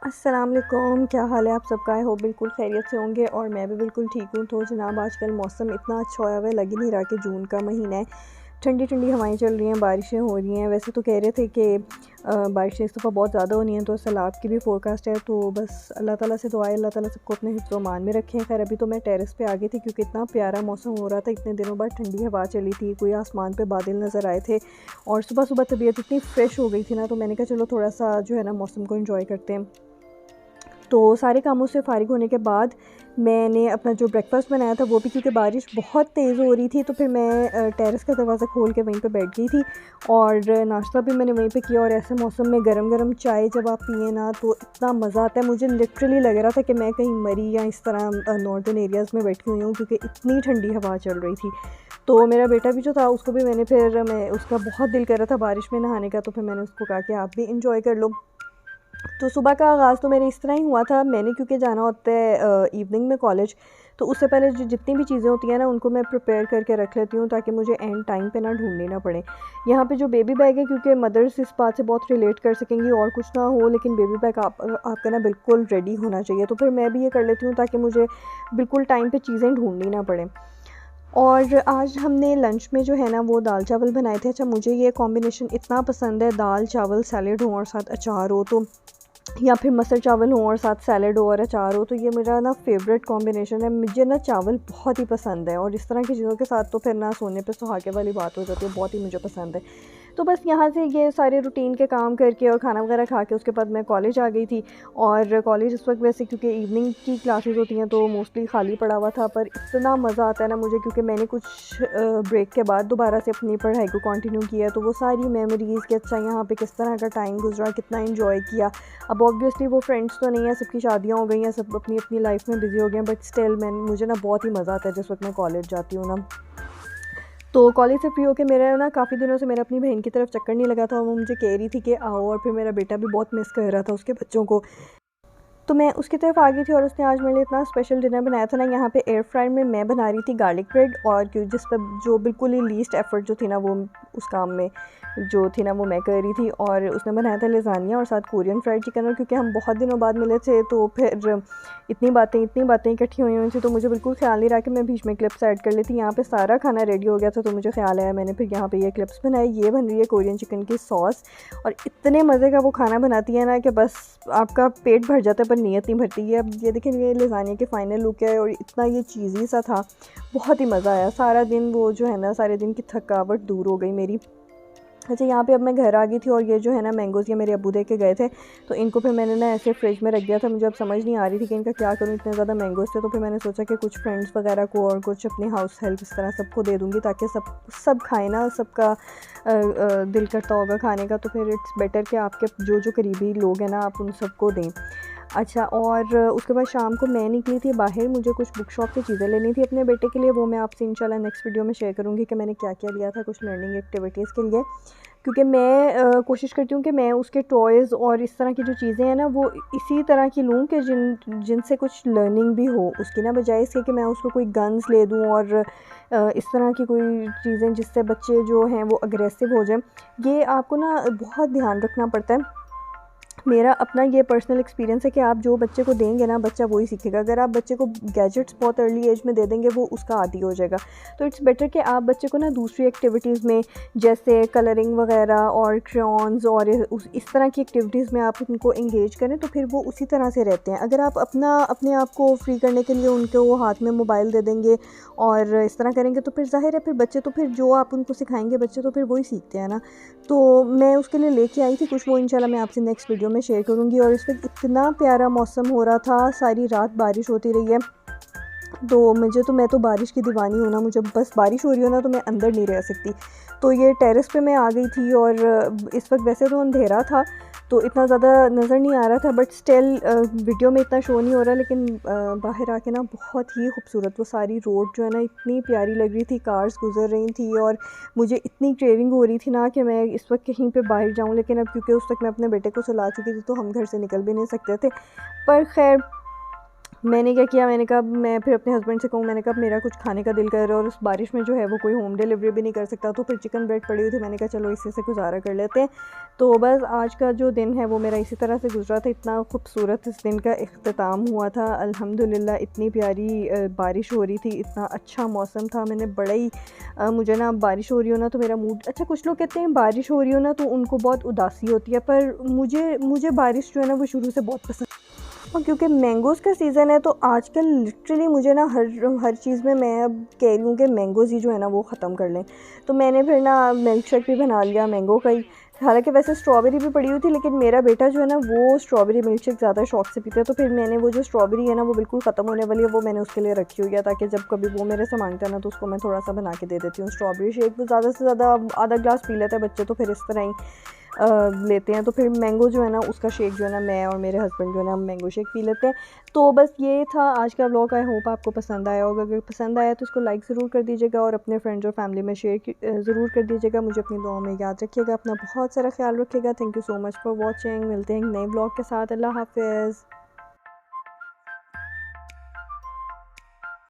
अस्सलाम वालेकुम, क्या हाल है आप सबका। आई होप बिल्कुल खैरियत से होंगे और मैं भी बिल्कुल ठीक हूँ। तो जनाब आजकल मौसम इतना अच्छा होया हुआ है, लग ही नहीं रहा कि जून का महीना है। ठंडी ठंडी हवाएं चल रही हैं, बारिशें हो रही हैं। वैसे तो कह रहे थे कि बारिशें इस दफ़ा बहुत ज़्यादा होनी हैं, तो सैलाब की भी फोरकास्ट है। तो बस अल्लाह ताला से दुआ है, अल्लाह ताला सबको अपने हिफ्ज़ व अमान में रखें। खैर अभी तो मैं टेरेस पे आ गई थी क्योंकि इतना प्यारा मौसम हो रहा था। इतने दिनों बाद ठंडी हवा चली थी, कोई आसमान पे बादल नज़र आए थे और सुबह सुबह तबीयत इतनी फ़्रेश हो गई थी ना, तो मैंने कहा चलो थोड़ा सा जो है ना मौसम को एंजॉय करते हैं। तो सारे कामों से फ़ारिग होने के बाद मैंने अपना जो ब्रेकफ़ास्ट बनाया था वो भी, क्योंकि बारिश बहुत तेज़ हो रही थी, तो फिर मैं टेरेस का दरवाज़ा खोल के वहीं पे बैठ गई थी और नाश्ता भी मैंने वहीं पे किया। और ऐसे मौसम में गरम गरम चाय जब आप पिए ना तो इतना मज़ा आता है। मुझे लिटरली लग रहा था कि मैं कहीं मरी या इस तरह नॉर्दर्न एरियाज़ में बैठी हुई हूँ, क्योंकि इतनी ठंडी हवा चल रही थी। तो मेरा बेटा भी जो था उसको भी मैं उसका बहुत दिल कर रहा था बारिश में नहाने का, तो फिर मैंने उसको कहा कि आप भी इंजॉय कर लो। तो सुबह का आगाज़ तो मेरे इस तरह ही हुआ था। मैंने क्योंकि जाना होता है इवनिंग में कॉलेज, तो उससे पहले जो जितनी भी चीज़ें होती हैं ना उनको मैं प्रिपेयर करके रख लेती हूँ ताकि मुझे एंड टाइम पे ना ढूंढनी ना पड़े। यहाँ पे जो बेबी बैग है, क्योंकि मदर्स इस बात से बहुत रिलेट कर सकेंगी, और कुछ ना हो लेकिन बेबी बैग आपका ना बिल्कुल रेडी होना चाहिए। तो फिर मैं भी ये कर लेती हूँ ताकि मुझे बिल्कुल टाइम पे चीज़ें ढूंढनी ना पड़े। और आज हमने लंच में जो है ना वो दाल चावल बनाए थे। अच्छा, मुझे ये कॉम्बिनेशन इतना पसंद है, दाल चावल सैलेड हो और साथ अचार हो, तो या फिर मटर चावल हो और साथ सैलेड हो और अचार हो, तो ये मेरा ना फेवरेट कॉम्बिनेशन है। मुझे ना चावल बहुत ही पसंद है और इस तरह की चीज़ों के साथ तो फिर ना सोने पे सुहागे वाली बात हो जाती है, बहुत ही मुझे पसंद है। तो बस यहाँ से ये सारे रूटीन के काम करके और खाना वगैरह खा के उसके बाद मैं कॉलेज आ गई थी। और कॉलेज इस वक्त वैसे क्योंकि इवनिंग की क्लासेस होती हैं तो मोस्टली खाली पड़ा हुआ था, पर इतना मज़ा आता है ना मुझे, क्योंकि मैंने कुछ ब्रेक के बाद दोबारा से अपनी पढ़ाई को कंटिन्यू किया, तो वो सारी मेमोरीज़ कि अच्छा यहाँ पे किस तरह का टाइम गुजरा, कितना इन्जॉय किया। अब ऑब्वियसली वो फ्रेंड्स तो नहीं है, सबकी शादियाँ हो गई हैं, सब अपनी अपनी लाइफ में बिज़ी हो गए हैं, बट स्टिल मुझे ना बहुत ही मज़ा आता है जिस वक्त मैं कॉलेज जाती हूँ ना। तो कॉलेज से फ्री होके मेरा ना काफ़ी दिनों से मेरा अपनी बहन की तरफ चक्कर नहीं लगा था, और वो मुझे कह रही थी कि आओ, और फिर मेरा बेटा भी बहुत मिस कर रहा था उसके बच्चों को। तो मैं उसकी तरफ आ गई थी और उसने आज मेरे लिए इतना स्पेशल डिनर बनाया था ना। यहाँ पे एयर फ्रायर में मैं बना रही थी गार्लिक ब्रेड, और क्यों जिस पर जो बिल्कुल ही लीस्ट एफर्ट जो थी ना वो उस काम में जो थी ना वो मैं कर रही थी। और उसने बनाया था लेज़ानिया और साथ कोरियन फ्राइड चिकन। और क्योंकि हम बहुत दिनों बाद मिले थे तो फिर इतनी बातें इकट्ठी हुई थी, तो मुझे बिल्कुल ख्याल नहीं रहा कि मैं बीच में क्लिप्स ऐड कर लेती। यहाँ पे सारा खाना रेडी हो गया था, तो मुझे ख्याल आया, मैंने फिर यहाँ पे ये क्लिप्स बनाई। ये बन रही है कोरियन चिकन की सॉस, और इतने मज़े का वो खाना बनाती है ना कि बस आपका पेट भर जाता है पर नीयत नहीं भरती है। अब ये देखें, ये लेज़ानिया की फ़ाइनल लुक है और इतना ये चीज़ी सा था, बहुत ही मज़ा आया। सारा दिन वो जो है ना, सारे दिन की थकावट दूर हो गई मेरी। अच्छा, यहाँ पे अब मैं घर आ गई थी और ये जो है ना मैंगोज़ ये मेरे अब्बू दे के गए थे, तो इनको फिर मैंने ना ऐसे फ्रिज में रख दिया था। मुझे अब समझ नहीं आ रही थी कि इनका क्या करूँ, इतने ज़्यादा मैंगोज़ थे। तो फिर मैंने सोचा कि कुछ फ्रेंड्स वगैरह को और कुछ अपनी हाउस हेल्प इस तरह सबको दे दूँगी, ताकि सब खाएँ ना, सबका दिल करता होगा खाने का। तो फिर इट्स बेटर कि आपके जो जो करीबी लोग हैं ना आप उन सबको दें। अच्छा, और उसके बाद शाम को मैं निकली थी बाहर, मुझे कुछ बुक शॉप से चीज़ें लेनी थी अपने बेटे के लिए। वो मैं आपसे इंशाल्लाह नेक्स्ट वीडियो में शेयर करूँगी कि मैंने क्या क्या लिया था कुछ लर्निंग एक्टिविटीज़ के लिए। क्योंकि मैं कोशिश करती हूँ कि मैं उसके टॉयज़ और इस तरह की जो चीज़ें हैं ना वो इसी तरह की लूँ कि जिनसे कुछ लर्निंग भी हो उसकी ना, बजाय इसके कि मैं उसको कोई गन्स ले दूँ और इस तरह की कोई चीज़ें जिससे बच्चे जो हैं वो अग्रेसिव हो जाएं। ये आपको ना बहुत ध्यान रखना पड़ता है। मेरा अपना ये पर्सनल एक्सपीरियंस है कि आप जो बच्चे को देंगे ना बच्चा वही सीखेगा। अगर आप बच्चे को गैजेट्स बहुत अर्ली एज में दे देंगे वो उसका आदी हो जाएगा। तो इट्स बेटर कि आप बच्चे को ना दूसरी एक्टिविटीज़ में, जैसे कलरिंग वगैरह और क्रेयॉन्स और इस तरह की एक्टिविटीज़ में आप उनको इंगेज करें, तो फिर वो उसी तरह से रहते हैं। अगर आप अपने आप को फ्री करने के लिए उनको हाथ में मोबाइल दे देंगे और इस तरह करेंगे, तो फिर ज़ाहिर है फिर बच्चे तो फिर जो आप उनको सिखाएंगे बच्चे तो फिर वही सीखते हैं ना। तो मैं उसके लिए लेके आई थी कुछ, वो इंशाल्लाह मैं आपसे नेक्स्ट वीडियो में शेयर करूँगी। और इस वक्त इतना प्यारा मौसम हो रहा था, सारी रात बारिश होती रही है। तो मैं तो बारिश की दीवानी हूँ ना, मुझे बस बारिश हो रही हो ना तो मैं अंदर नहीं रह सकती। तो ये टेरेस पे मैं आ गई थी और इस वक्त वैसे तो अंधेरा था तो इतना ज़्यादा नज़र नहीं आ रहा था, बट स्टिल वीडियो में इतना शो नहीं हो रहा, लेकिन बाहर आके ना बहुत ही खूबसूरत वो सारी रोड जो है ना इतनी प्यारी लग रही थी, कार्स गुजर रही थी और मुझे इतनी क्रेविंग हो रही थी ना कि मैं इस वक्त कहीं पे बाहर जाऊँ। लेकिन अब क्योंकि उस वक्त मैं अपने बेटे को सुला चुकी थी तो हम घर से निकल भी नहीं सकते थे। पर खैर मैंने क्या किया, मैंने कहा मैं फिर अपने हस्बैंड से कहूँ, मैंने कहा मेरा कुछ खाने का दिल कर रहा है और उस बारिश में जो है वो कोई होम डिलीवरी भी नहीं कर सकता, तो फिर चिकन ब्रेड पड़ी हुई थी, मैंने कहा चलो इसी से गुजारा कर लेते हैं। तो बस आज का जो दिन है वो मेरा इसी तरह से गुजरा था। इतना खूबसूरत इस दिन का इख्तिताम हुआ था अल्हम्दुलिल्लाह। इतनी प्यारी बारिश हो रही थी, इतना अच्छा मौसम था। मैंने बड़ा ही मुझे ना बारिश हो रही हो ना तो मेरा मूड अच्छा, कुछ लोग कहते हैं बारिश हो रही हो ना तो उनको बहुत उदासी होती है, पर मुझे बारिश जो है ना वो शुरू से बहुत पसंद। और क्योंकि मैंगोज़ का सीज़न है तो आजकल लिटरली मुझे ना हर चीज़ में मैं अब कह रही हूँ कि मैंगोज़ ही जो है ना वो ख़त्म कर लें। तो मैंने फिर ना मिल्क शेक भी बना लिया मैंगो का ही। हालांकि वैसे स्ट्रॉबेरी भी पड़ी हुई थी, लेकिन मेरा बेटा जो है ना वो स्ट्रॉबेरी मिल्क शेक ज़्यादा शौक से पीता है, तो फिर मैंने वो जो स्ट्रॉबेरी है ना वो बिल्कुल ख़त्म होने वाली है, वो मैंने उसके लिए रखी हुई है, ताकि जब कभी वो मेरे से मांगता है ना तो उसको मैं थोड़ा सा बना के दे देती हूँ स्ट्रॉबेरी शेक। वो ज़्यादा से ज़्यादा आधा ग्लास पी लेते हैं बच्चे, तो फिर इस तरह ही लेते हैं। तो फिर मैंगो जो है ना उसका शेक जो है ना मैं और मेरे हस्बैंड जो है ना मैंगो शेक पी लेते हैं। तो बस ये था आज का व्लॉग। आई होप आपको पसंद आया होगा। अगर पसंद आया तो इसको लाइक ज़रूर कर दीजिएगा और अपने फ्रेंड्स और फैमिली में शेयर ज़रूर कर दीजिएगा। मुझे अपनी दुआओं में याद रखिएगा, अपना बहुत सारा ख्याल रखिएगा। Thank you so much for watching. मिलते हैं एक नए व्लॉग के साथ। अल्लाह हाफ़िज़।